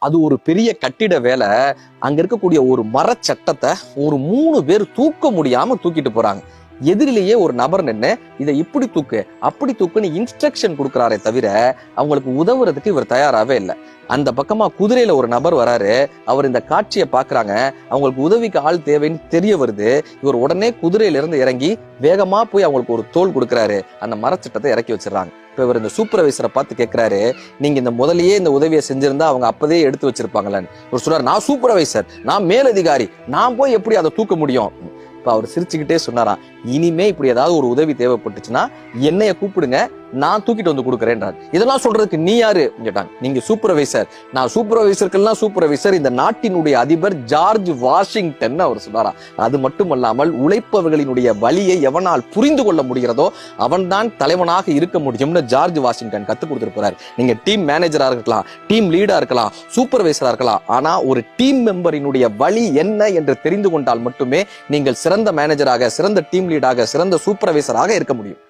அது ஒரு பெரிய கட்டிட வேலை. அங்க இருக்கக்கூடிய ஒரு மரச்சட்டத்தை ஒரு 3 பேர் தூக்க முடியாம தூக்கிட்டு போறாங்க. எதிரிலேயே ஒரு நபர் நின்று இதை இப்படி தூக்கு அப்படி தூக்குன்னு இன்ஸ்ட்ரக்ஷன் கொடுக்குறாரே தவிர அவங்களுக்கு உதவுறதுக்கு இவர் தயாராகவே இல்லை. அந்த பக்கமா குதிரையில ஒரு நபர் வராரு. அவர் இந்த காட்சியை பாக்குறாங்க. அவங்களுக்கு உதவிக்கு ஆள் தேவைன்னு தெரிய வருது. இவர் உடனே குதிரையில இருந்து இறங்கி வேகமா போய் அவங்களுக்கு ஒரு தோல் கொடுக்குறாரு. அந்த மரச்சட்டத்தை இறக்கி வச்சிடறாங்க. இப்ப இவர் இந்த சூப்பர்வைசரை பார்த்து கேட்கிறாரு, நீங்க இந்த முதலையே இந்த உதவியை செஞ்சிருந்தா அவங்க அப்பதே எடுத்து வச்சிருப்பாங்களான்னு. ஒரு சொல்றாரு, நான் சூப்பர்வைசர், நான் மேலதிகாரி, நான் போய் எப்படி அதை தூக்க முடியும்? இப்ப அவர் சிரிச்சுக்கிட்டே சொன்னாராம், இனிமே இப்படி ஏதாவது ஒரு உதவி தேவைப்பட்டுச்சுன்னா என்னைய கூப்பிடுங்க, நான் தூக்கிட்டு வந்து கொடுக்குறேன்றார். இதெல்லாம் சொல்றதுக்கு நீ யாரு கேட்டாங்க. நீங்க சூப்பர்வைசர். நான் சூப்பர்வைசருக்கெல்லாம் சூப்பர்வைசர் இந்த நாட்டினுடைய அதிபர் ஜார்ஜ் வாஷிங்டன் அவர் சொன்னாராம். அது மட்டுமல்லாமல் உழைப்பவர்களினுடைய வலியை எவனால் புரிந்து கொள்ள முடிகிறதோ அவன் தான் தலைவனாக இருக்க முடியும்னு ஜார்ஜ் வாஷிங்டன் கத்துக் கொடுத்திருக்கிறார். நீங்க டீம் மேனேஜரா இருக்கலாம், டீம் லீடா இருக்கலாம், சூப்பர்வைசரா இருக்கலாம். ஆனா ஒரு டீம் மெம்பரினுடைய வலி என்ன என்று தெரிந்து கொண்டால் மட்டுமே நீங்கள் சிறந்த மேனேஜராக, சிறந்த டீம் லீடாக, சிறந்த சூப்பர்வைசராக இருக்க முடியும்.